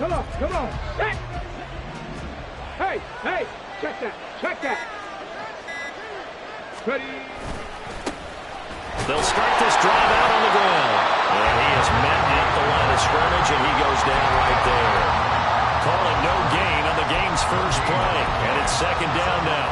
Come on. Hey, check that. Ready. They'll start this drive out on the ground. And he is met at the line of scrimmage, and he goes down right there. Call it no gain on the game's first play. And it's second down now.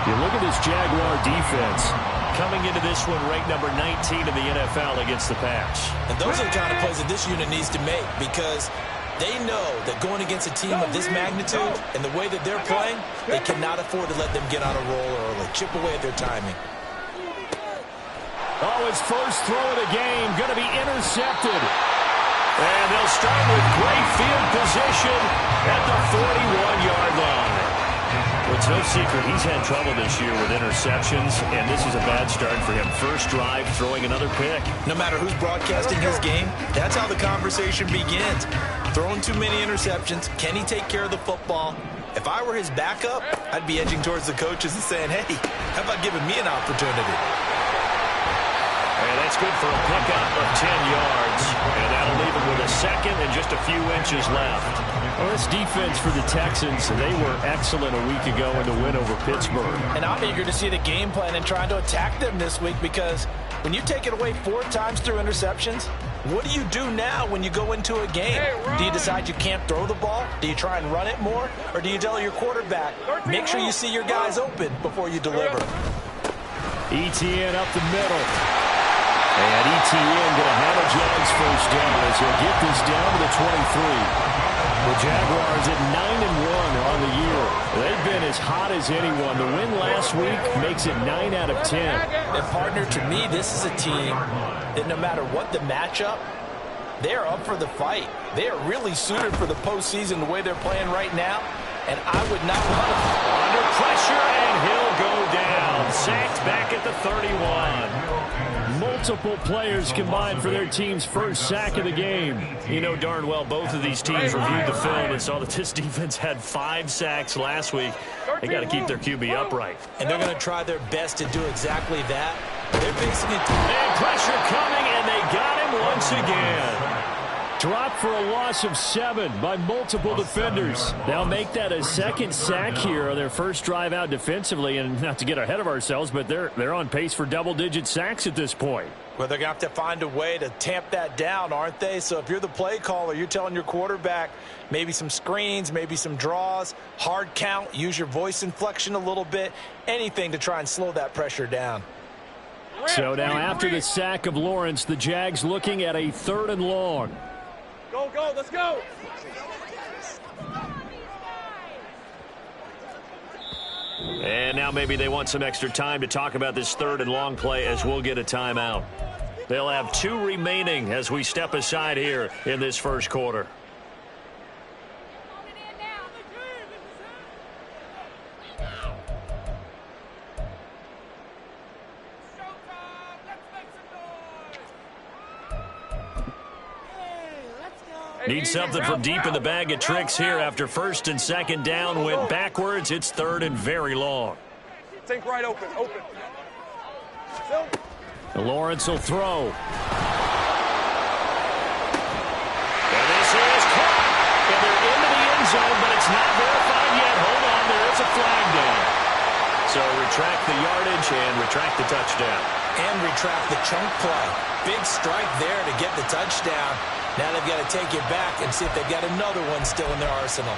You look at this Jaguar defense coming into this one ranked number 19 in the NFL against the pass. And those are the kind of plays that this unit needs to make, because they know that going against a team of this magnitude and the way that they're playing, they cannot afford to let them get on a roll early. Chip away at their timing. Oh, his first throw of the game going to be intercepted. And they'll start with great field position at the 41-yard line. Well, it's no secret he's had trouble this year with interceptions, and this is a bad start for him. First drive, throwing another pick. No matter who's broadcasting his game, that's how the conversation begins. Throwing too many interceptions. Can he take care of the football? If I were his backup, I'd be edging towards the coaches and saying, hey, how about giving me an opportunity? And that's good for a pickup of 10 yards. And that'll leave him with a second and just a few inches left. Well, this defense for the Texans, they were excellent a week ago in the win over Pittsburgh. And I'm eager to see the game plan and trying to attack them this week, because when you take it away 4 times through interceptions, what do you do now when you go into a game? Do you decide you can't throw the ball? Do you try and run it more? Or do you tell your quarterback, make sure you see your guys open before you deliver? ETN up the middle. And ETN going to have a Jags first down as he'll get this down to the 23. The Jaguars at 9-1 on the year. They've been as hot as anyone. The win last week makes it 9 out of 10. And partner, to me, this is a team that no matter what the matchup, they're up for the fight. They are really suited for the postseason the way they're playing right now. And I would not want to. Under pressure, and he'll go down. Sacked back at the 31. Multiple players combined for their team's first sack of the game. You know darn well both of these teams reviewed the film and saw that this defense had 5 sacks last week. They got to keep their QB upright. And they're going to try their best to do exactly that. They're facing it. And pressure coming, and they got him once again. Dropped for a loss of 7 by multiple defenders. They'll make that a second sack here on their first drive out defensively. And not to get ahead of ourselves, but they're on pace for double-digit sacks at this point. Well, they're going to have to find a way to tamp that down, aren't they? So if you're the play caller, you're telling your quarterback maybe some screens, maybe some draws, hard count, use your voice inflection a little bit, anything to try and slow that pressure down. So now after the sack of Lawrence, the Jags looking at a 3rd and long. Go, let's go. And now maybe they want some extra time to talk about this 3rd and long play, as we'll get a timeout. They'll have 2 remaining as we step aside here in this first quarter. Need something from deep in the bag of tricks here after 1st and 2nd down. Went backwards. It's 3rd and very long. Think right open. Lawrence will throw. And this is caught. And they're into the end zone, but it's not verified yet. Hold on, there is a flag down. So retract the yardage and retract the touchdown. And retract the chunk play. Big strike there to get the touchdown. Now they've got to take it back and see if they've got another one still in their arsenal.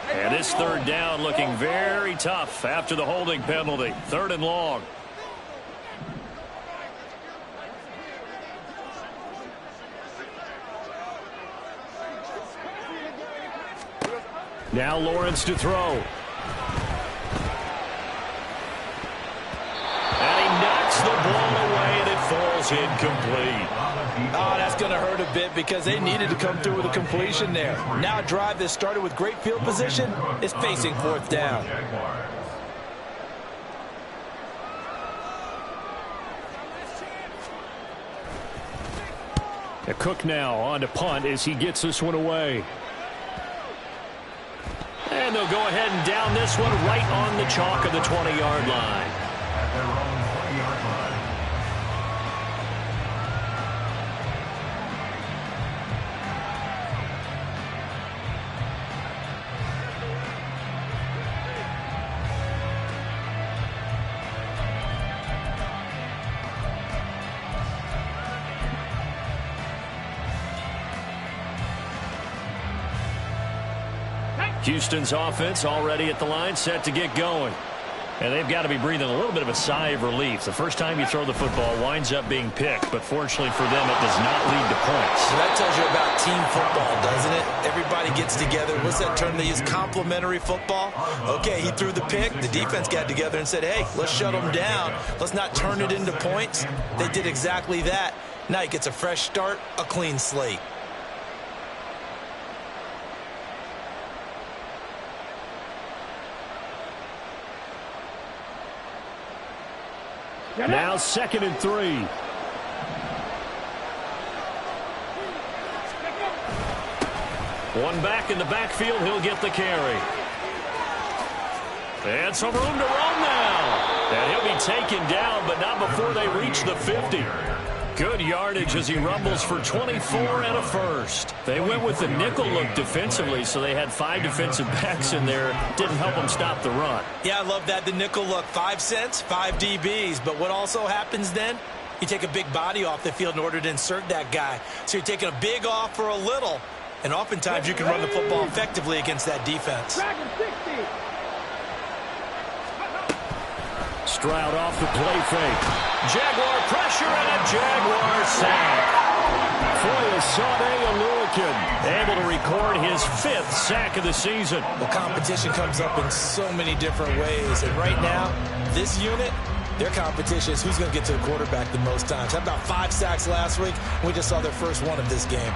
And this 3rd down looking very tough after the holding penalty. 3rd and long. Now Lawrence to throw. And he knocks the ball away, and it falls incomplete. Oh, that's going to hurt a bit because they needed to come through with a completion there. Now a drive that started with great field position is facing 4th down. A Cook now on to punt as he gets this one away. And they'll go ahead and down this one right on the chalk of the 20-yard line. At their own 20-yard line. Houston's offense already at the line, set to get going. And they've got to be breathing a little bit of a sigh of relief. The first time you throw the football winds up being picked, but fortunately for them, it does not lead to points. So that tells you about team football, doesn't it? Everybody gets together. What's that term they use? Complementary football? Okay, he threw the pick. The defense got together and said, hey, let's shut them down. Let's not turn it into points. They did exactly that. Now he gets a fresh start, a clean slate. Now 2nd and 3. One back in the backfield. He'll get the carry. And some room to run now. And he'll be taken down, but not before they reach the 50. Good yardage as he rumbles for 24 and a first. They went with the nickel look defensively, so they had 5 defensive backs in there. Didn't help them stop the run. Yeah, I love that, the nickel look. 5 cents, 5 DBs. But what also happens then? You take a big body off the field in order to insert that guy. So you're taking a big off for a little. And oftentimes you can run the football effectively against that defense. Stroud off the play fake. Jaguar pressure and a Jaguar sack. Foye Sade-Aluakin able to record his 5th sack of the season. Well, competition comes up in so many different ways. And right now, this unit, their competition is who's going to get to the quarterback the most times. Had about 5 sacks last week. We just saw their first one of this game.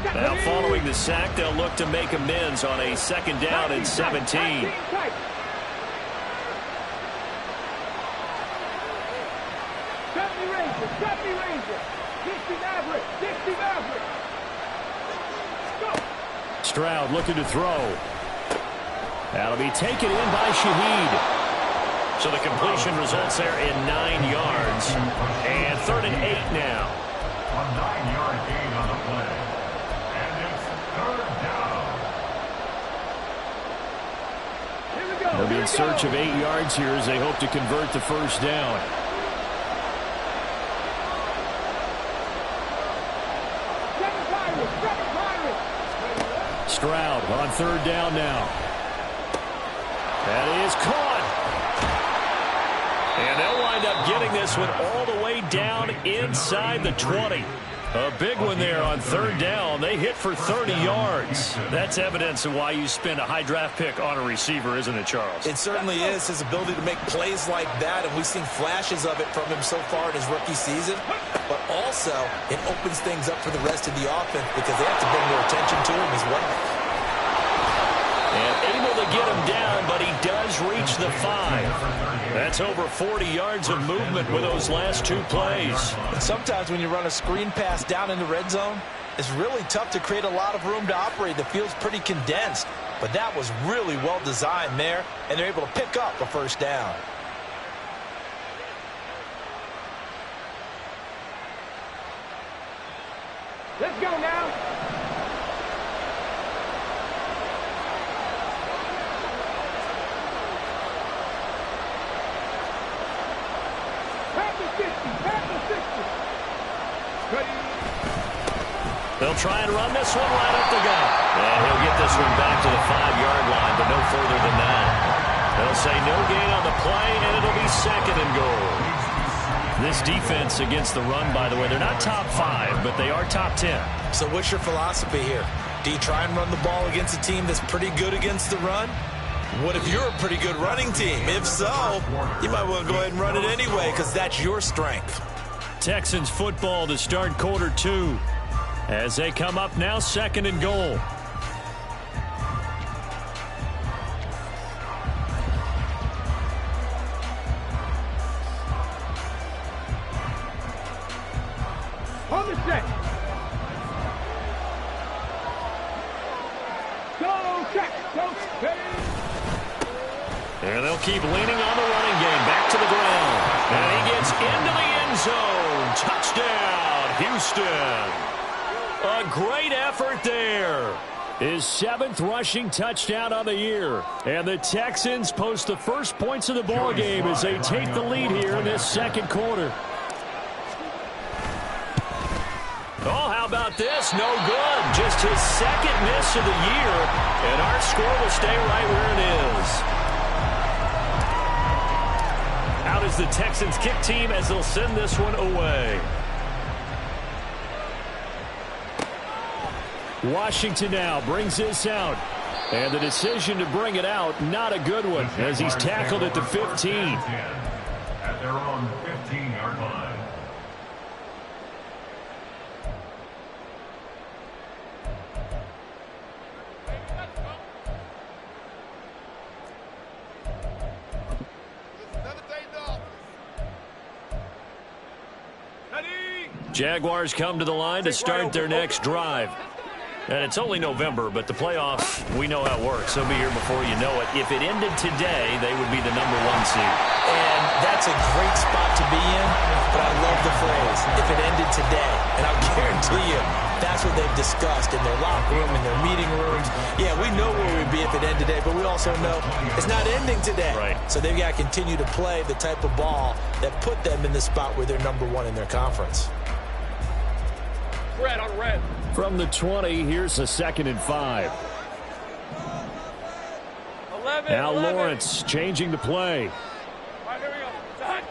Now following the sack, they'll look to make amends on a 2nd down and 17. Stroud looking to throw. That'll be taken in by Shaheed. So the completion results there in 9 yards. And 3rd and 8 now. A 9-yard gain on the play. And it's 3rd down. They'll be in search of 8 yards here as they hope to convert the 1st down. Stroud on 3rd down now. That is caught. And they'll wind up getting this one all the way down inside the 20. A big one there on 3rd down. They hit for 30 yards. That's evidence of why you spend a high draft pick on a receiver, isn't it, Charles? It certainly is, his ability to make plays like that, and we've seen flashes of it from him so far in his rookie season. But also, it opens things up for the rest of the offense because they have to bring more attention to him as well. And able to get him down, but he does reach the 5. That's over 40 yards of movement with those last 2 plays. And sometimes when you run a screen pass down in the red zone, it's really tough to create a lot of room to operate. The field's pretty condensed, but that was really well designed there, and they're able to pick up a 1st down. Let's go now. They'll try and run this one right up the gut. And he'll get this one back to the 5-yard line, but no further than that. They'll say no gain on the play, and it'll be 2nd and goal. This defense against the run, by the way, they're not top 5, but they are top 10. So what's your philosophy here? Do you try and run the ball against a team that's pretty good against the run? What if you're a pretty good running team? If so, you might want to go ahead and run it anyway because that's your strength. Texans football to start quarter 2. As they come up now, 2nd and goal. On the set. check. Go. And they'll keep leaning on the running game. Back to the ground. And he gets into the end zone. Touchdown, Houston. A great effort there. His 7th rushing touchdown on the year. And the Texans post the first points of the ball game as they take the lead here in this second quarter. Oh, how about this? No good. Just his 2nd miss of the year. And our score will stay right where it is. Out is the Texans kick team as they'll send this one away. Washington now brings this out. And the decision to bring it out, not a good one, as he's tackled at the 15. At their own 15-yard line. Jaguars come to the line to start their next drive. And it's only November, but the playoffs, we know how it works. They'll be here before you know it. If it ended today, they would be the #1 seed. And that's a great spot to be in, but I love the phrase, if it ended today. And I'll guarantee you, that's what they've discussed in their locker room, in their meeting rooms. Yeah, we know where we'd be if it ended today, but we also know it's not ending today. Right. So they've got to continue to play the type of ball that put them in the spot where they're #1 in their conference. Red on red. From the 20, here's a 2nd and 5. 11. Now 11. Lawrence changing the play. All right, here we go. Done.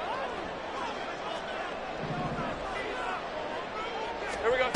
Here we go.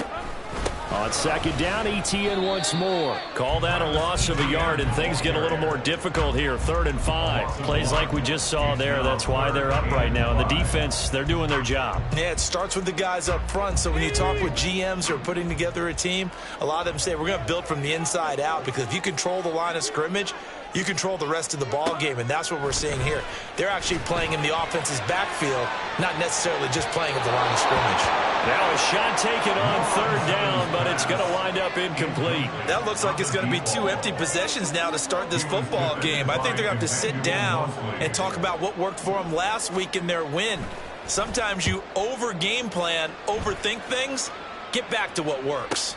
On 2nd down, ETN once more. Call that a loss of a yard, and things get a little more difficult here. 3rd and 5. Plays like we just saw there. That's why they're up right now. And the defense, they're doing their job. Yeah, it starts with the guys up front. So when you talk with GMs who are putting together a team, a lot of them say we're going to build from the inside out, because if you control the line of scrimmage, you control the rest of the ball game, and that's what we're seeing here. They're actually playing in the offense's backfield, not necessarily just playing at the line of scrimmage. Now a shot taken on 3rd down, but it's going to wind up incomplete. That looks like it's going to be 2 empty possessions now to start this football game. I think they're going to have to sit down and talk about what worked for them last week in their win. Sometimes you over-game plan, overthink things, get back to what works.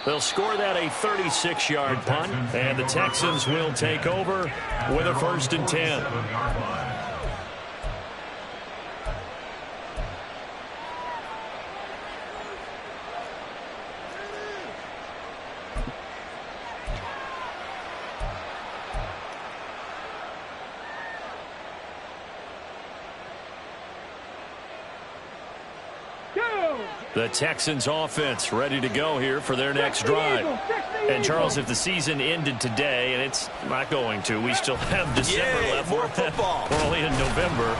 They'll score that a 36-yard punt, and the Texans will take over with a 1st and 10. The Texans offense ready to go here for their next drive. And Charles, if the season ended today, and it's not going to, we still have December left. More football. We're only in November,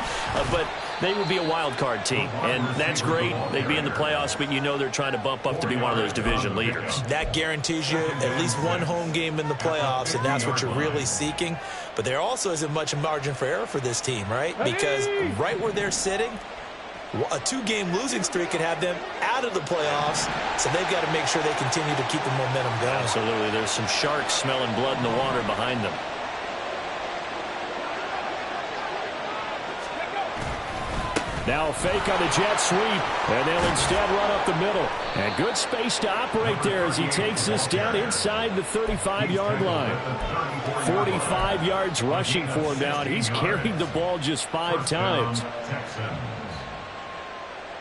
but they would be a wild card team, and that's great. They'd be in the playoffs, but you know they're trying to bump up to be one of those division leaders. That guarantees you at least one home game in the playoffs, and that's what you're really seeking. But there also isn't much margin for error for this team, right? Because right where they're sitting, a 2-game losing streak could have them out of the playoffs, so they've got to make sure they continue to keep the momentum going. Absolutely. There's some sharks smelling blood in the water behind them. Now a fake on the jet sweep, and they'll instead run up the middle. And good space to operate there as he takes this down inside the 35-yard line. 45 yards rushing for him now, and he's carried the ball just 5 times.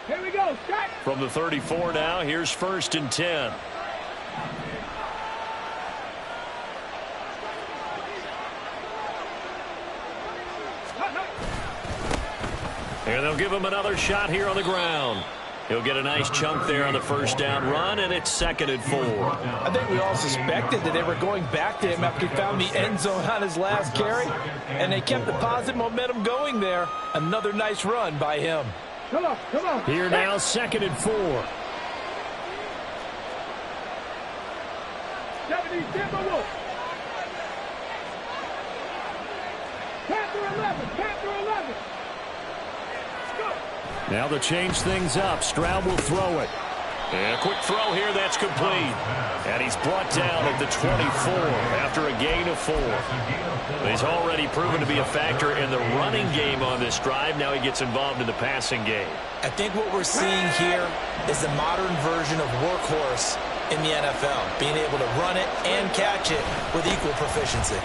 Here we go. Shot. From the 34 now, here's 1st and 10. And they'll give him another shot here on the ground. He'll get a nice chunk there on the 1st down run, and it's 2nd and 4. I think we all suspected that they were going back to him after he found the end zone on his last carry, and they kept the positive momentum going there. Another nice run by him. Come on, come on. Here now, 2nd and 4. 70, Timberwolves. Panther 11, Panther 11. Now they'll change things up. Stroud will throw it. And a quick throw here, that's complete. And he's brought down at the 24 after a gain of 4. He's already proven to be a factor in the running game on this drive. Now he gets involved in the passing game. I think what we're seeing here is the modern version of workhorse in the NFL, being able to run it and catch it with equal proficiency.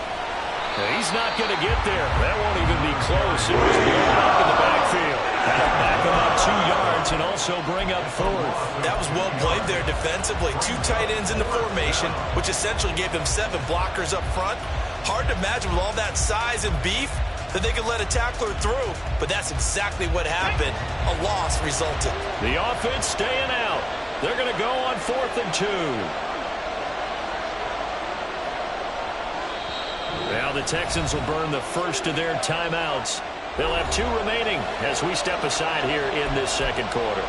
He's not going to get there. That won't even be close. It was blown up in the backfield. That'll back him up 2 yards and also bring up 4th. That was well played there defensively. 2 tight ends in the formation, which essentially gave them 7 blockers up front. Hard to imagine with all that size and beef that they could let a tackler through, but that's exactly what happened. A loss resulted. The offense staying out. They're going to go on 4th and 2. Now the Texans will burn the first of their timeouts. They'll have 2 remaining as we step aside here in this second quarter.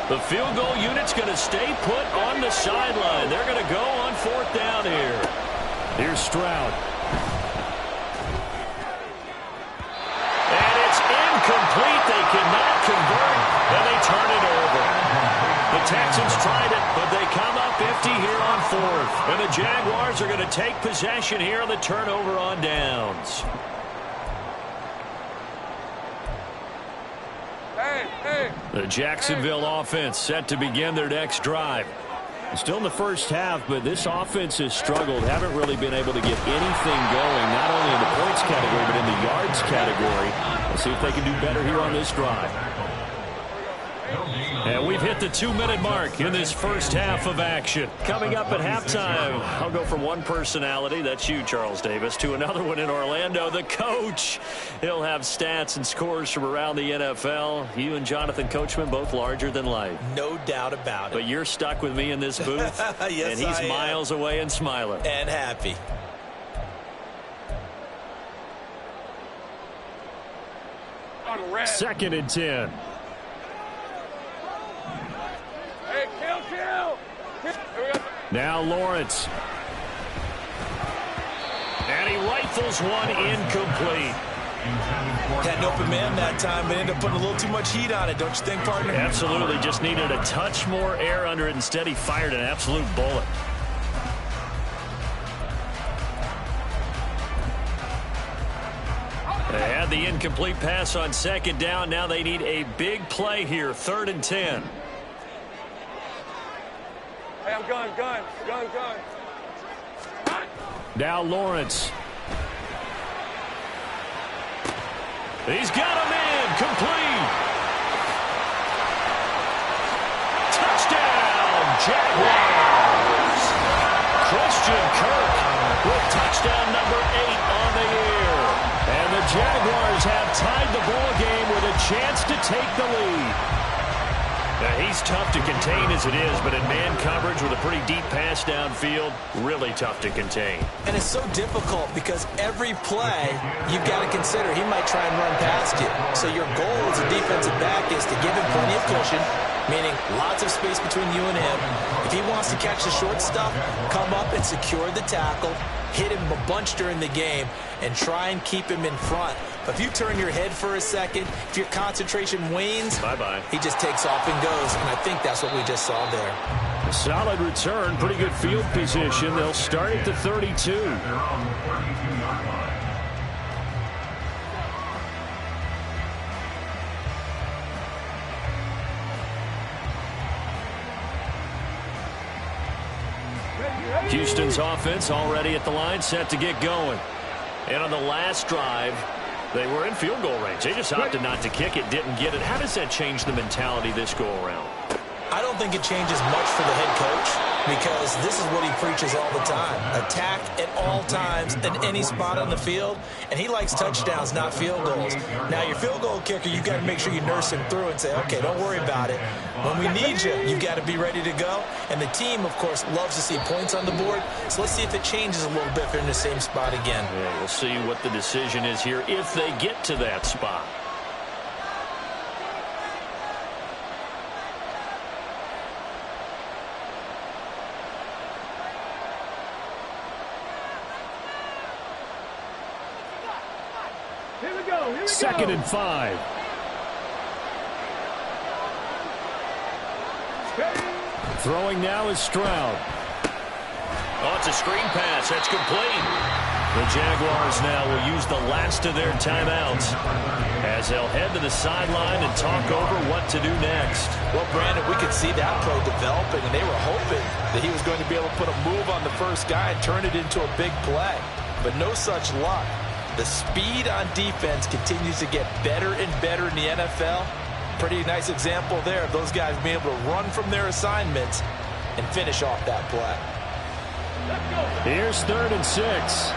The field goal unit's going to stay put on the sideline. They're going to go on 4th down here. Here's Stroud. And it's incomplete. They cannot convert, and they turn it over. The Texans tried it, but they come up empty here on 4th. And the Jaguars are going to take possession here on the turnover on downs. The Jacksonville offense set to begin their next drive. Still in the first half, but this offense has struggled. Haven't really been able to get anything going, not only in the points category, but in the yards category. Let's see if they can do better here on this drive. And we've hit the 2-minute mark in this first half of action. Coming up at halftime, I'll go from one personality, that's you, Charles Davis, to another one in Orlando, the coach. He'll have stats and scores from around the NFL. You and Jonathan Coachman, both larger than life. No doubt about it. But you're stuck with me in this booth, yes, and he's miles away and smiling. And happy. Second and 10. Hey, kill. Now Lawrence. And he rifles one incomplete. Had an open man that time, but ended up putting a little too much heat on it, don't you think, partner? Absolutely. Just needed a touch more air under it. Instead, he fired an absolute bullet. They had the incomplete pass on second down. Now they need a big play here. 3rd and 10. Hey, I'm gun. Now Lawrence. He's got him in. Complete. Touchdown, Jaguars. Christian Kirk with touchdown number 8 on the year. And the Jaguars have tied the ball game with a chance to take the lead. Now, he's tough to contain as it is, but in man coverage with a pretty deep pass downfield, really tough to contain. And it's so difficult because every play you've got to consider he might try and run past you. So your goal as a defensive back is to give him plenty of cushion, meaning lots of space between you and him. If he wants to catch the short stuff, come up and secure the tackle, hit him a bunch during the game, and try and keep him in front. But if you turn your head for a second, if your concentration wanes, bye-bye. He just takes off and goes, and I think that's what we just saw there. A solid return, pretty good field position. They'll start at the 32. They're on the 32-yard line. Houston's offense already at the line, set to get going. And on the last drive, they were in field goal range. They just opted not to kick it, didn't get it. How does that change the mentality this go-around? I don't think it changes much for the head coach because this is what he preaches all the time. Attack at all times in any spot on the field, and he likes touchdowns, not field goals. Now, your field goal kicker, you've got to make sure you nurse him through and say, okay, don't worry about it. When we need you, you've got to be ready to go. And the team, of course, loves to see points on the board. So let's see if it changes a little bit if they're in the same spot again. Yeah, we'll see what the decision is here if they get to that spot. 2nd and 5. Throwing now is Stroud. Oh, it's a screen pass. That's complete. The Jaguars now will use the last of their timeouts as they'll head to the sideline and talk over what to do next. Well, Brandon, we could see that play developing, and they were hoping that he was going to be able to put a move on the first guy and turn it into a big play. But no such luck. The speed on defense continues to get better and better in the NFL. Pretty nice example there of those guys being able to run from their assignments and finish off that play. Here's 3rd and 6.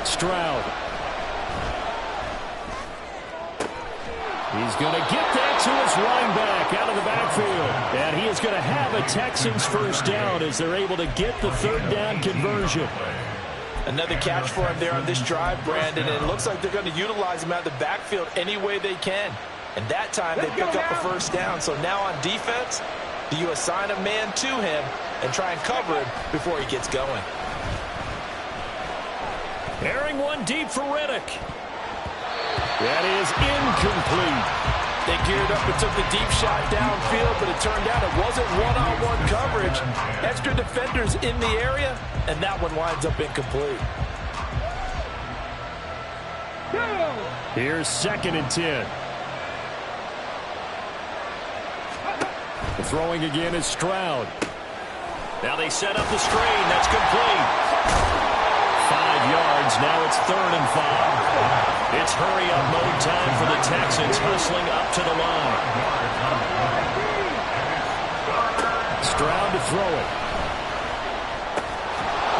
Stroud. He's going to get that to his running back out of the backfield. And he is going to have a Texans first down as they're able to get the 3rd down conversion. Another catch for him there on this drive, Brandon. And it looks like they're going to utilize him out of the backfield any way they can. And that time they pick up a first down. So now on defense, do you assign a man to him and try and cover him before he gets going? Airing one deep for Riddick. That is incomplete. They geared up and took the deep shot downfield, but it turned out it wasn't one-on-one coverage. Extra defenders in the area, and that one winds up incomplete. Here's 2nd and 10. The throwing again is Stroud. Now they set up the screen. That's complete. 5 yards. Now it's 3rd and 5. It's hurry-up mode time for the Texans, hustling up to the line. Stroud to throw it.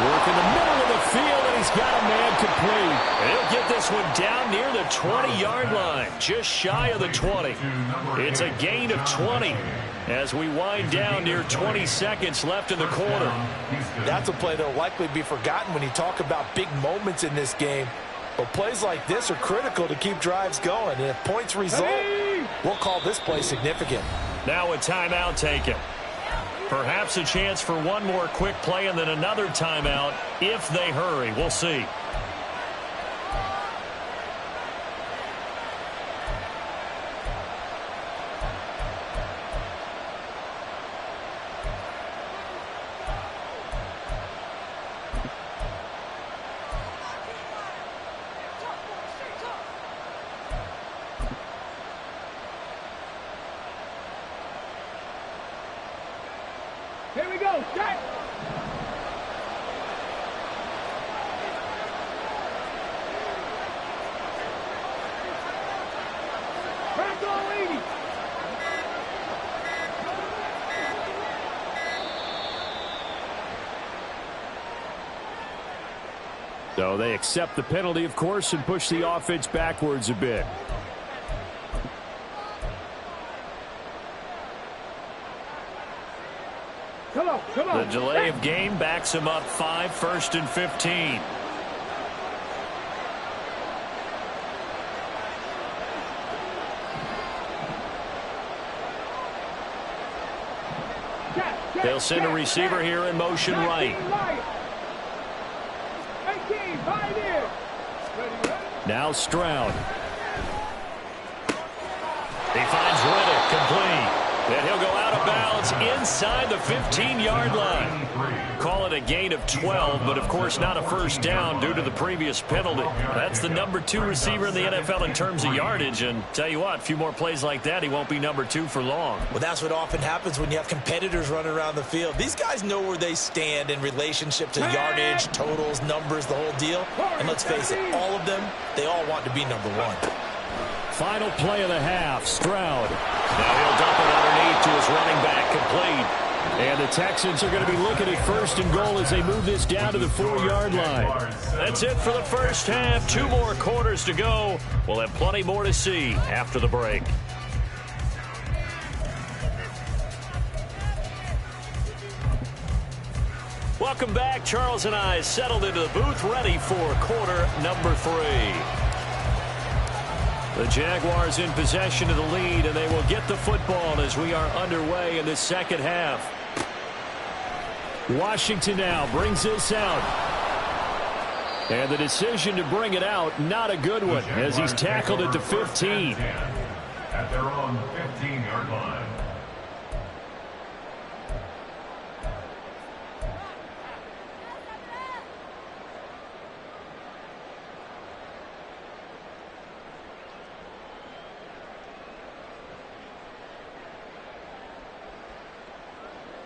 Work in the middle of the field, and he's got a man complete. And he'll get this one down near the 20-yard line, just shy of the 20. It's a gain of 20 as we wind down near 20 seconds left in the quarter. That's a play that will likely be forgotten when you talk about big moments in this game. But plays like this are critical to keep drives going. And if points result, we'll call this play significant. Now a timeout taken. Perhaps a chance for one more quick play and then another timeout if they hurry. We'll see. Here we go, set! Back on 80! So they accept the penalty, of course, and push the offense backwards a bit. Come on, come on. The delay of game backs him up 5, 1st and 15. They'll send a receiver here in motion right. 18, pioneer. Now Stroud. He finds Riddick complete. And he'll go out of bounds inside the 15-yard line. Call it a gain of 12, but of course not a first down due to the previous penalty. That's the number 2 receiver in the NFL in terms of yardage, and tell you what, a few more plays like that, he won't be number 2 for long. Well, that's what often happens when you have competitors running around the field. These guys know where they stand in relationship to yardage, totals, numbers, the whole deal. And let's face it, all of them, they all want to be number 1. Final play of the half, Stroud. Now he'll dump it underneath to his running back, complete. And the Texans are going to be looking at 1st and goal as they move this down to the 4-yard line. That's it for the first half. 2 more quarters to go. We'll have plenty more to see after the break. Welcome back. Charles and I settled into the booth, ready for quarter number 3. The Jaguars in possession of the lead, and they will get the football as we are underway in the second half. Washington now brings this out. And the decision to bring it out, not a good one, as he's tackled at the 15. At their own 15-yard line.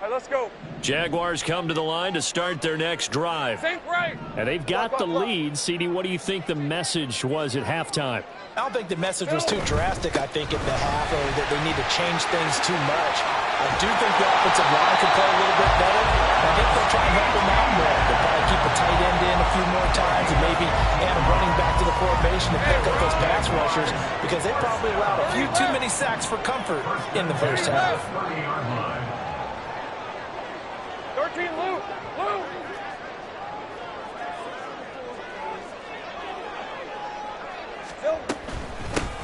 Let's go. Jaguars come to the line to start their next drive. Think right. And they've got the lead. CD, what do you think the message was at halftime? I don't think the message was too drastic, I think, at the half, or that they need to change things too much. I do think the offensive line could play a little bit better. I think they'll try and help them out more. They'll probably keep a tight end in a few more times and maybe add a running back to the formation to pick up those pass rushers, because they probably allowed a few too many sacks for comfort in the first half. 30-yard line. 13, Luke. Luke.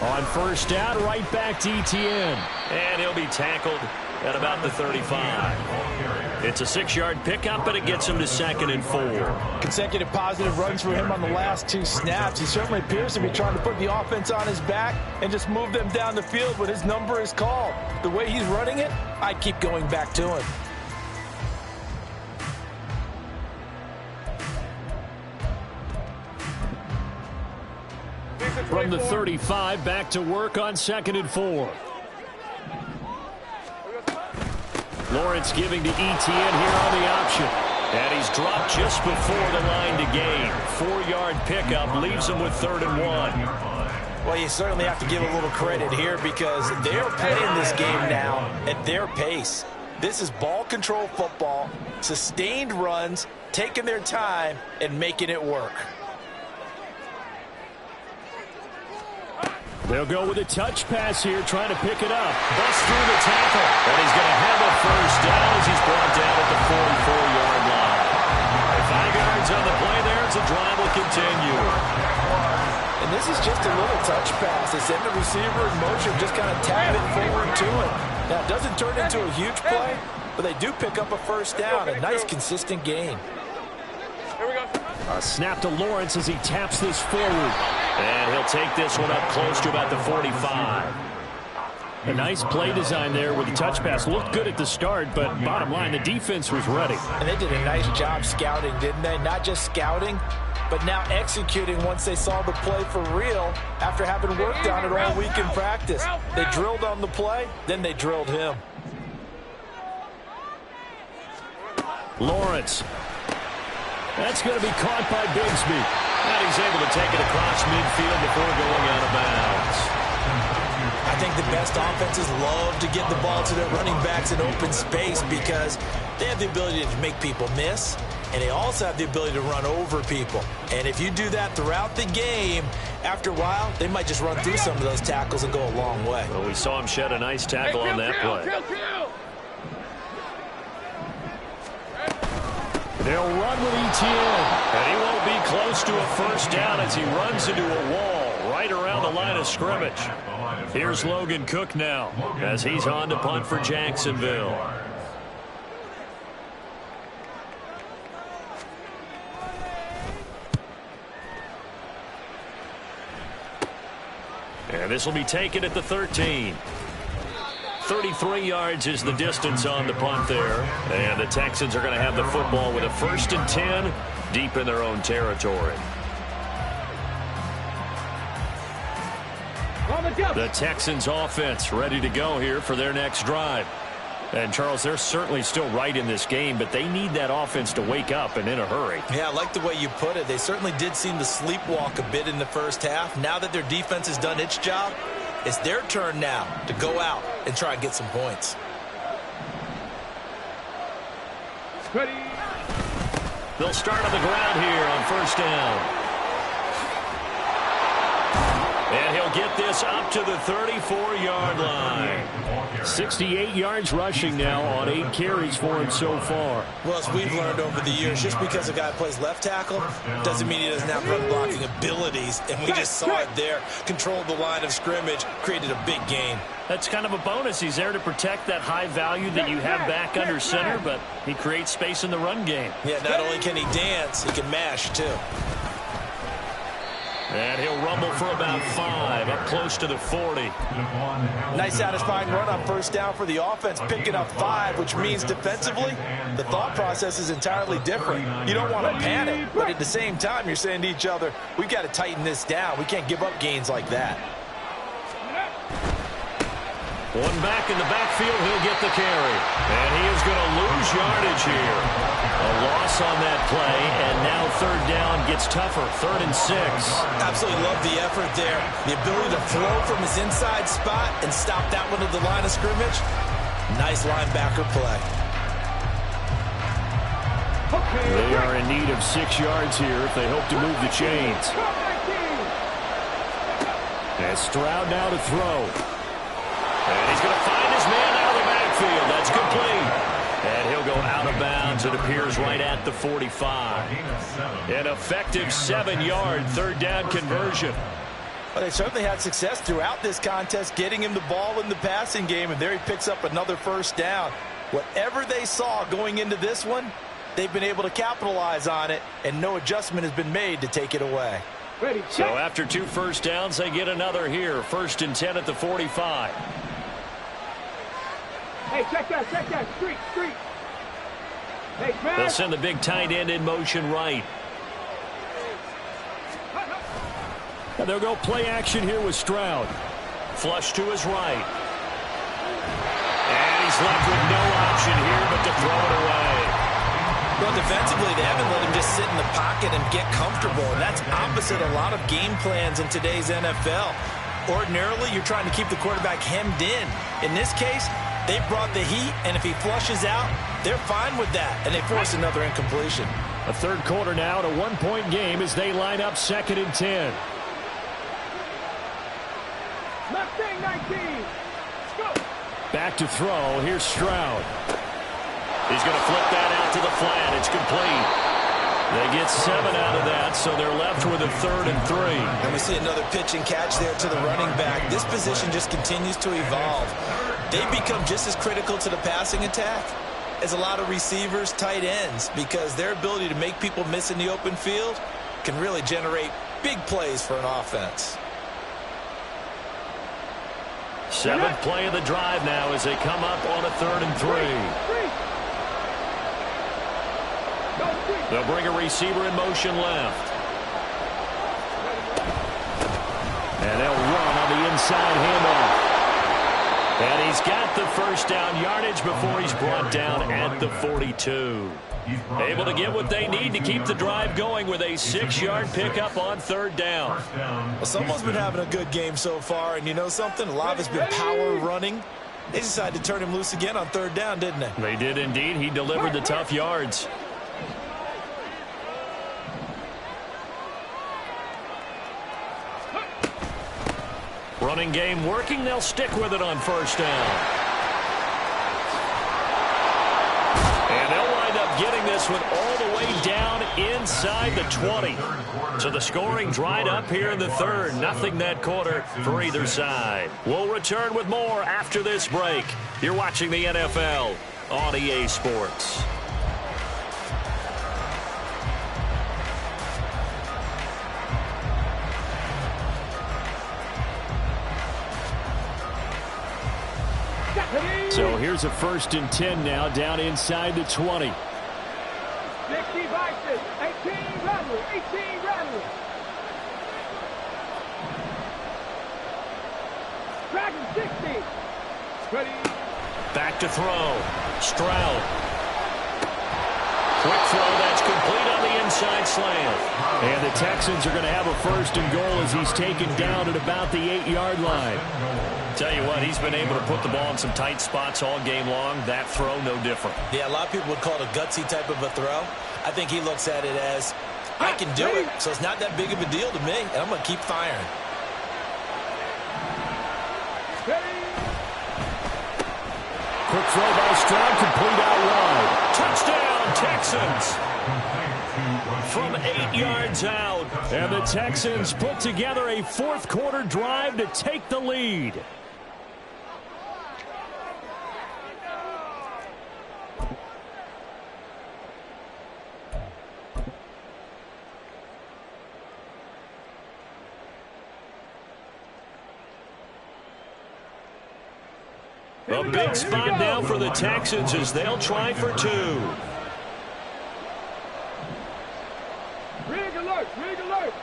On first down, right back to Etienne. And he'll be tackled at about the 35. It's a 6-yard pickup, but it gets him to 2nd and 4. Consecutive positive runs for him on the last 2 snaps. He certainly appears to be trying to put the offense on his back and just move them down the field when his number is called. The way he's running it, I'd keep going back to him. From the 35, back to work on 2nd and 4. Lawrence giving to Etienne here on the option. And he's dropped just before the line to gain. 4-yard pickup leaves him with 3rd and 1. Well, you certainly have to give a little credit here, because they're playing this game now at their pace. This is ball control football, sustained runs, taking their time, and making it work. They'll go with a touch pass here, trying to pick it up. Bust through the tackle. And he's going to have a first down as he's brought down at the 44-yard line. 5 yards on the play there as the drive will continue. And this is just a little touch pass. They send the receiver in motion, just kind of tap it forward to him. Now, it doesn't turn into a huge play, but they do pick up a first down. A nice, consistent gain. Here we go. A snap to Lawrence as he taps this forward. And he'll take this one up close to about the 45. A nice play design there with the touch pass. Looked good at the start, but bottom line, the defense was ready. And they did a nice job scouting, didn't they? Not just scouting, but now executing once they saw the play for real after having worked on it all week in practice. They drilled on the play, then they drilled him. Lawrence. That's going to be caught by Bigsby. And he's able to take it across midfield before going out of bounds. I think the best offenses love to get the ball to their running backs in open space, because they have the ability to make people miss, and they also have the ability to run over people. And if you do that throughout the game, after a while, they might just run through some of those tackles and go a long way. Well, we saw him shed a nice tackle on that play. They'll run with Etienne. And he won't be close to a first down as he runs into a wall right around the line of scrimmage. Here's Logan Cook now as he's on to punt for Jacksonville. And this will be taken at the 13. 33 yards is the distance on the punt there. And the Texans are going to have the football with a 1st and 10 deep in their own territory. The Texans offense ready to go here for their next drive. And, Charles, they're certainly still right in this game, but they need that offense to wake up and in a hurry. Yeah, I like the way you put it. They certainly did seem to sleepwalk a bit in the first half. Now that their defense has done its job, it's their turn now to go out and try and get some points. Ready. They'll start on the ground here on first down. And he'll get this this up to the 34-yard line. 68 yards rushing now on 8 carries for him so far. Well, as we've learned over the years, just because a guy plays left tackle doesn't mean he doesn't have run blocking abilities. And we just saw it there. Controlled the line of scrimmage, created a big gain. That's kind of a bonus. He's there to protect that high value that you have back under center, but he creates space in the run game. Yeah, not only can he dance, he can mash, too. And he'll rumble for about 5, up close to the 40. Nice satisfying run on first down for the offense, picking up 5, which means defensively, the thought process is entirely different. You don't want to panic, but at the same time, you're saying to each other, we've got to tighten this down. We can't give up gains like that. One back in the backfield, he'll get the carry. And he is going to lose yardage here. A loss on that play, and now third down gets tougher, 3rd and 6. Absolutely love the effort there. The ability to flow from his inside spot and stop that one at the line of scrimmage. Nice linebacker play. They are in need of 6 yards here if they hope to move the chains. And Stroud now to throw. And he's going to find his man out of the backfield. That's complete. And he'll go out of bounds. It appears right at the 45. An effective 7-yard third down conversion. Well, they certainly had success throughout this contest, getting him the ball in the passing game, and there he picks up another first down. Whatever they saw going into this one, they've been able to capitalize on it, and no adjustment has been made to take it away. So after 2 first downs, they get another here. 1st and 10 at the 45. Hey, check that, street. Hey, man. They'll send the big tight end in motion right. And they'll go play action here with Stroud. Flush to his right. And he's left with no option here but to throw it away. Well, defensively, they haven't let him just sit in the pocket and get comfortable, and that's opposite a lot of game plans in today's NFL. Ordinarily, you're trying to keep the quarterback hemmed in. In this case, they brought the heat, and if he flushes out, they're fine with that, and they force another incompletion. A third quarter now and a 1-point game as they line up 2nd and 10. Left thing, 19. Let's go. Back to throw. Here's Stroud. He's going to flip that out to the flat. It's complete. They get 7 out of that, so they're left with a 3rd and 3. And we see another pitch and catch there to the running back. This position just continues to evolve. They become just as critical to the passing attack as a lot of receivers, tight ends, because their ability to make people miss in the open field can really generate big plays for an offense. 7th play of the drive now as they come up on a 3rd and 3. They'll bring a receiver in motion left. And they'll run on the inside handoff. And he's got the first down yardage before he's brought down at the 42. Able to get what they need to keep the drive going with a 6-yard pickup on 3rd down. Well, someone's been having a good game so far, and you know something? A lot of it's been power running. They decided to turn him loose again on 3rd down, didn't they? They did indeed. He delivered the tough yards. Running game working. They'll stick with it on 1st down. And they'll wind up getting this one all the way down inside the 20. So the scoring dried up here in the 3rd. Nothing that quarter for either side. We'll return with more after this break. You're watching the NFL on EA Sports. So here's a 1st and 10 now down inside the 20. 60 Vices, 18 Rattle, 18 Rattle. Dragon 60. Ready. Back to throw. Stroud. Quick throw, that's complete on the inside slant. And the Texans are going to have a 1st and goal as he's taken down at about the 8-yard line. Tell you what, he's been able to put the ball in some tight spots all game long. That throw, no different. Yeah, a lot of people would call it a gutsy type of a throw. I think he looks at it as, I can do it, so it's not that big of a deal to me, and I'm going to keep firing. Quick throw by Stroud, complete out wide. Touchdown, Texans! From 8 yards out. And the Texans put together a fourth-quarter drive to take the lead. A big spot now for the Texans as they'll try for 2. Rig alert, rig alert.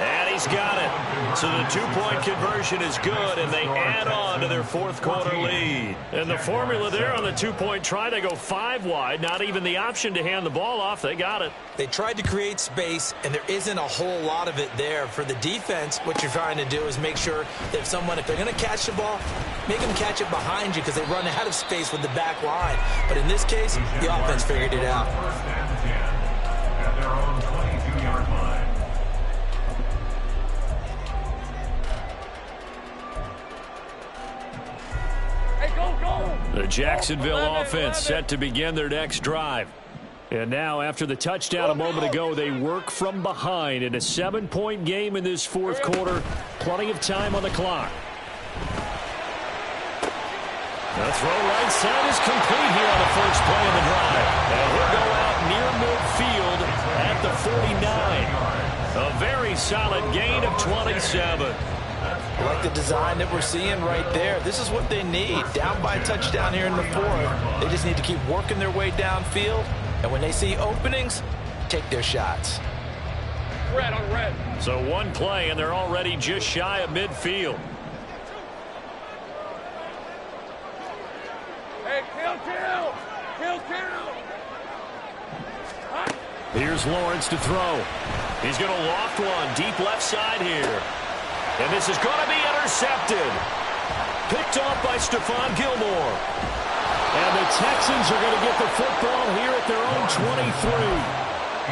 And he's got it. So the two-point conversion is good, and they add on to their fourth-quarter lead. And the formula there on the two-point try, they go 5 wide. Not even the option to hand the ball off. They got it. They tried to create space, and there isn't a whole lot of it there. For the defense, what you're trying to do is make sure that if they're going to catch the ball, make them catch it behind you because they run out of space with the back line. But in this case, the offense figured it out. First and 10 at their own 22-yard line. The Jacksonville offense set to begin their next drive. And now, after the touchdown a moment ago, they work from behind in a 7-point game in this fourth quarter. Plenty of time on the clock. The throw right side is complete here on the first play of the drive. And he'll go out near midfield at the 49. A very solid gain of 27. I like the design that we're seeing right there. This is what they need. Down by a touchdown here in the fourth. They just need to keep working their way downfield. And when they see openings, take their shots. Red on red. So one play, and they're already just shy of midfield. Hey, kill. Here's Lawrence to throw. He's going to loft one deep left side here. And this is going to be intercepted. Picked off by Stephon Gilmore. And the Texans are going to get the football here at their own 23.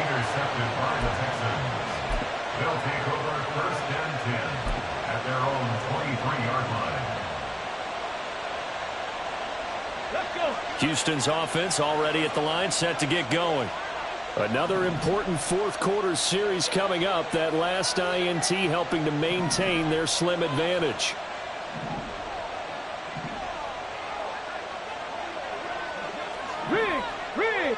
Intercepted by the Texans. They'll take over first and 10 at their own 23-yard line. Let's go. Houston's offense already at the line, set to get going. Another important fourth-quarter series coming up. That last INT helping to maintain their slim advantage. Rig.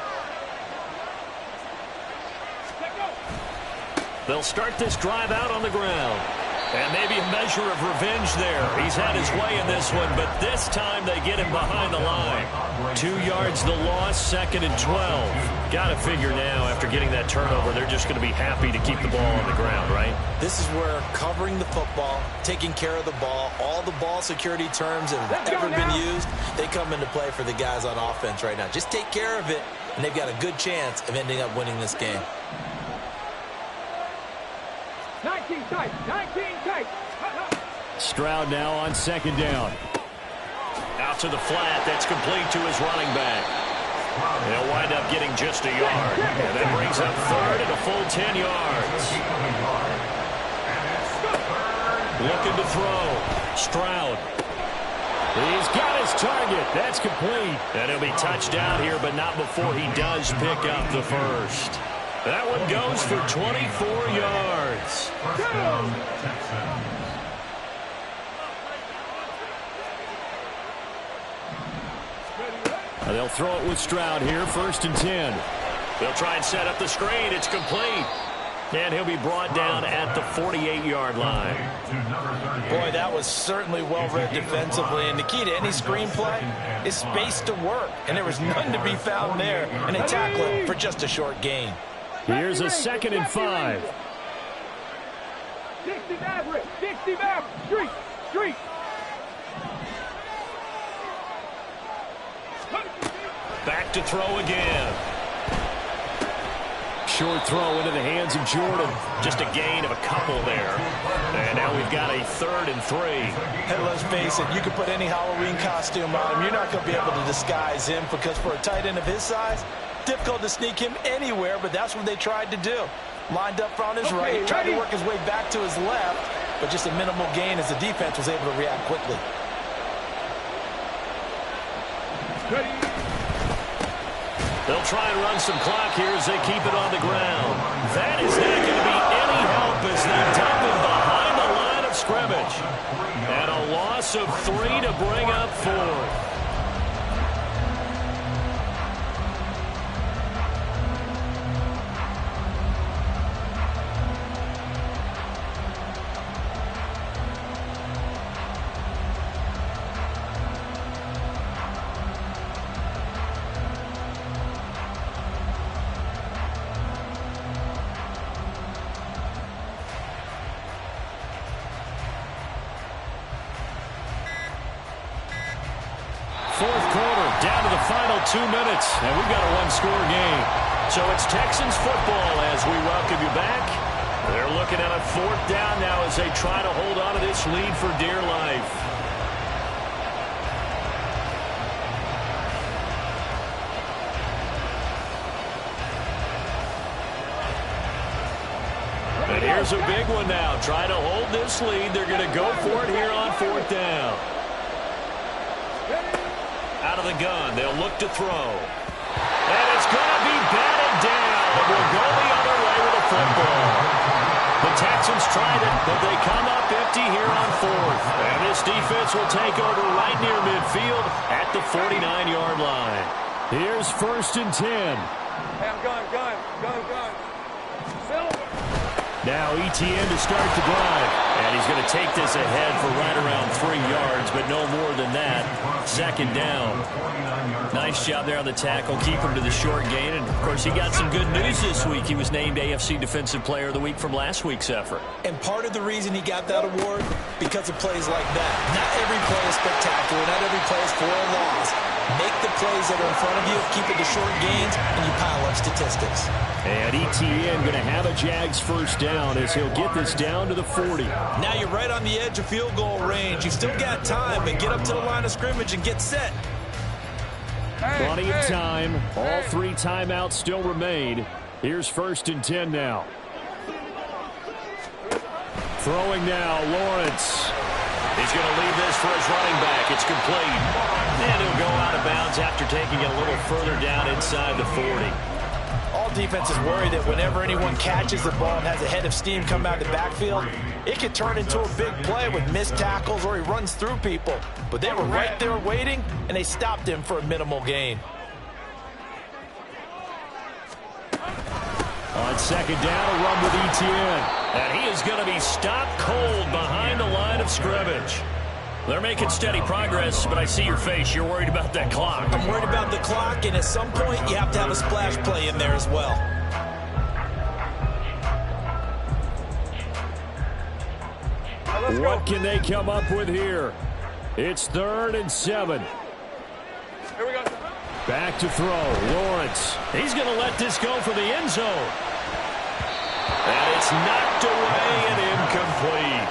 They'll start this drive out on the ground. And maybe a measure of revenge there. He's had his way in this one, but this time they get him behind the line. 2 yards the loss, 2nd and 12. Got to figure now, after getting that turnover, they're just going to be happy to keep the ball on the ground, right? This is where covering the football, taking care of the ball, all the ball security terms that have ever been used, they come into play for the guys on offense right now. Just take care of it, and they've got a good chance of ending up winning this game. 19 tight. Stroud now on 2nd down. Out to the flat. That's complete to his running back. They'll wind up getting just a yard. And that brings up 3rd and a full 10 yards. Looking to throw. Stroud. He's got his target. That's complete. And he'll be touched down here, but not before he does pick up the first. That one goes for 24 yards. First down, Texans. They'll throw it with Stroud here, 1st and 10. They'll try and set up the screen. It's complete. And he'll be brought down at the 48-yard line. Boy, that was certainly well-read defensively. And the key to any screen play is space to work. And there was none to be found there. And they tackle it for just a short gain. Here's a 2nd and 5. 60 Maverick. Street. Back to throw again. Short throw into the hands of Jordan. Just a gain of a couple there. And now we've got a 3rd and 3. And let's face it, you can put any Halloween costume on him. You're not going to be able to disguise him because for a tight end of his size, difficult to sneak him anywhere, but that's what they tried to do. lined up on his right, tried to work his way back to his left, but just a minimal gain as the defense was able to react quickly. They'll try and run some clock here as they keep it on the ground. That is not going to be any help as they dump him behind the line of scrimmage. And a loss of 3 to bring up 4. Fourth quarter, down to the final 2 minutes, and we've got a one-score game. So it's Texans football as we welcome you back. They're looking at a 4th down now as they try to hold on to this lead for dear life. And here's a big one now. Try to hold this lead. They're going to go for it here on 4th down. Out of the gun, they'll look to throw. And it's going to be batted down. We'll go the other way with the football. The Texans tried it, but they come up empty here on 4th. And this defense will take over right near midfield at the 49-yard line. Here's 1st and 10. Hey, I'm gun. Silver. Now Etienne to start the drive. And he's going to take this ahead for right around 3 yards, but no more than that. 2nd down. Nice job there on the tackle. Keep him to the short gain. And, of course, he got some good news this week. He was named AFC Defensive Player of the Week from last week's effort. And part of the reason he got that award, because of plays like that. Not every play is spectacular. Not every play is for a loss. Make the plays that are in front of you, keep it to short gains, and you pile up statistics. And Etienne going to have a Jags 1st down as he'll get this down to the 40. Now you're right on the edge of field goal range. You've still got time, but get up to the line of scrimmage and get set. Plenty of time. All 3 timeouts still remain. Here's 1st and 10 now. Throwing now, Lawrence. He's going to leave this for his running back. It's complete. And he'll go out of bounds after taking it a little further down inside the 40. All defenses worry that whenever anyone catches the ball and has a head of steam come out of the backfield, it could turn into a big play with missed tackles or he runs through people. But they were right there waiting, and they stopped him for a minimal gain. On 2nd down, a run with Etienne. And he is going to be stopped cold behind the line of scrimmage. They're making steady progress, but I see your face. You're worried about that clock. I'm worried about the clock, and at some point, you have to have a splash play in there as well. What can they come up with here? It's 3rd and 7. Here we go. Back to throw. Lawrence. He's going to let this go for the end zone. And it's knocked away and incomplete.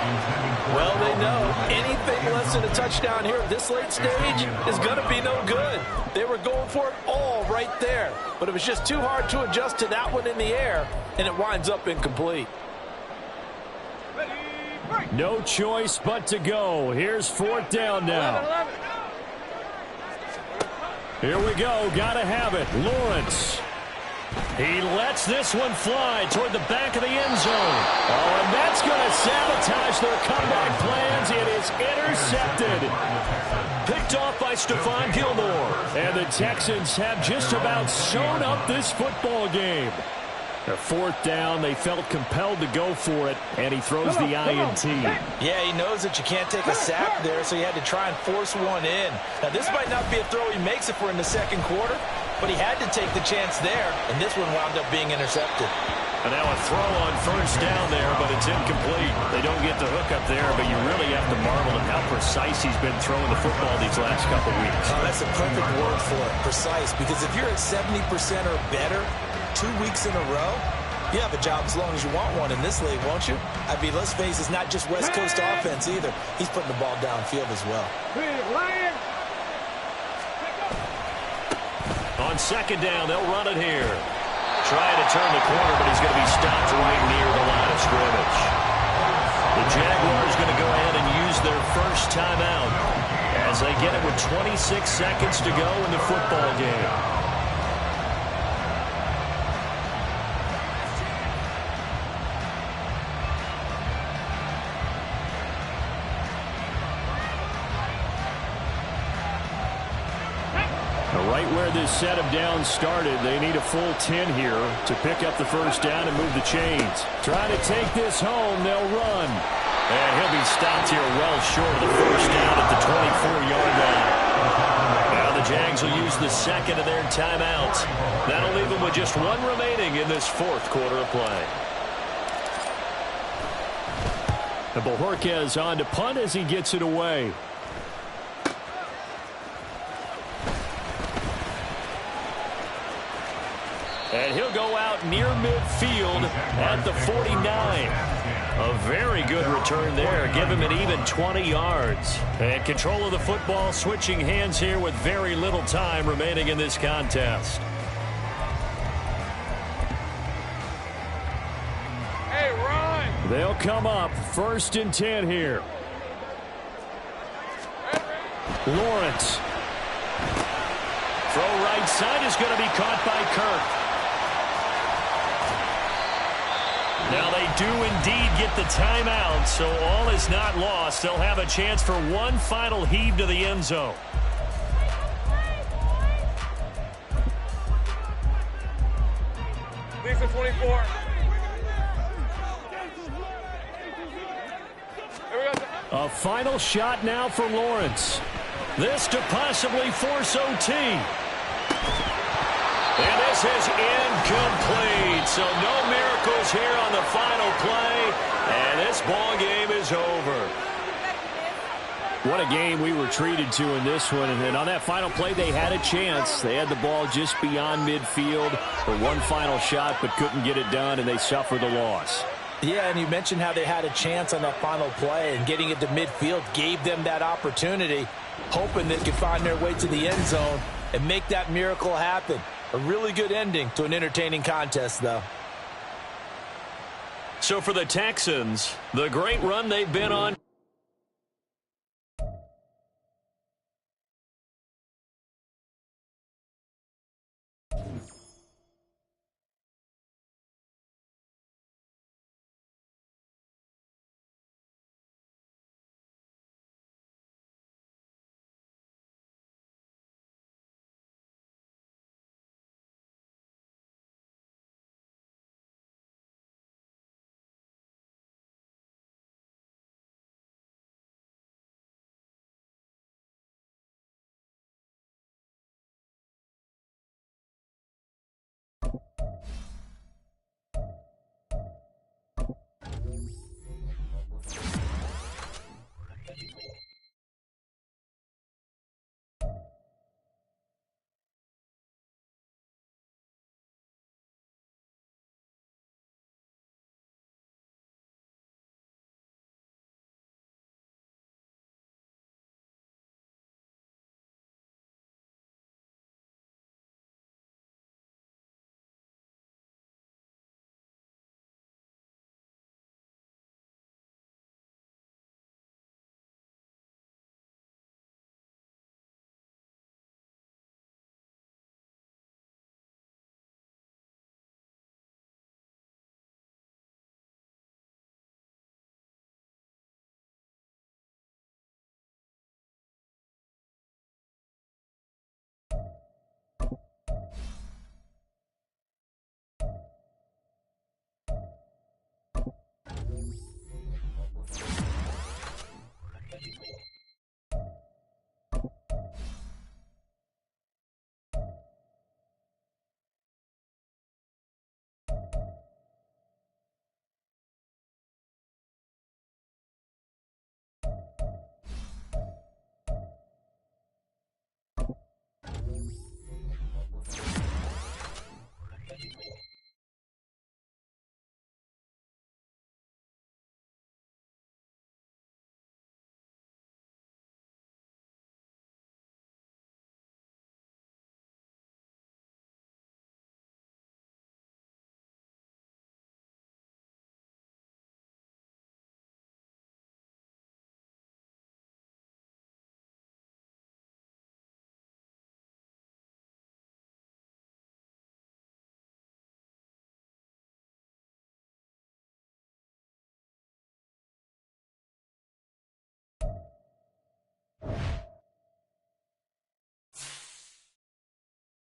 Well, they know anything less than a touchdown here at this late stage is going to be no good. They were going for it all right there, but it was just too hard to adjust to that one in the air, and it winds up incomplete. No choice but to go. Here's 4th down now. Here we go. Got to have it. Lawrence. He lets this one fly toward the back of the end zone. Oh, and that's going to sabotage their comeback plans. It is intercepted. Picked off by Stephon Gilmore. And the Texans have just about sewn up this football game. The 4th down, they felt compelled to go for it, and he throws the INT. Yeah, he knows that you can't take a sack there, so he had to try and force one in. Now, this might not be a throw he makes it for in the 2nd quarter, but he had to take the chance there, and this one wound up being intercepted. And now a throw on 1st down there, but it's incomplete. They don't get the hook up there, but you really have to marvel at how precise he's been throwing the football these last couple weeks. Oh, that's a perfect word for it, precise, because if you're at 70% or better 2 weeks in a row, you have a job as long as you want one in this league, won't you? I mean, let's face it, it's not just West Coast offense either. He's putting the ball downfield as well. On 2nd down, they'll run it here. Trying to turn the corner, but he's going to be stopped right near the line of scrimmage. The Jaguars going to go ahead and use their first timeout as they get it with 26 seconds to go in the football game. Right where this set of downs started, they need a full 10 here to pick up the first down and move the chains. Trying to take this home, they'll run. And he'll be stopped here well short of the first down at the 24-yard line. Now the Jags will use the second of their timeouts. That'll leave them with just one remaining in this fourth quarter of play. And Bojorquez on to punt as he gets it away. And he'll go out near midfield at the 49. A very good return there. Give him an even 20 yards. And control of the football switching hands here with very little time remaining in this contest. Hey, run! They'll come up 1st and 10 here. Lawrence. Throw right side is going to be caught by Kirk. Now they do indeed get the timeout, so all is not lost. They'll have a chance for one final heave to the end zone. Lisa 24. A final shot now for Lawrence. This to possibly force OT. And this is incomplete. So no miracles here on the final play. And this ball game is over. What a game we were treated to in this one. And on that final play, they had a chance. They had the ball just beyond midfield for one final shot, but couldn't get it done, and they suffered the loss. Yeah, and you mentioned how they had a chance on that final play, and getting it to midfield gave them that opportunity, hoping they could find their way to the end zone and make that miracle happen. A really good ending to an entertaining contest, though. So for the Texans, the great run they've been on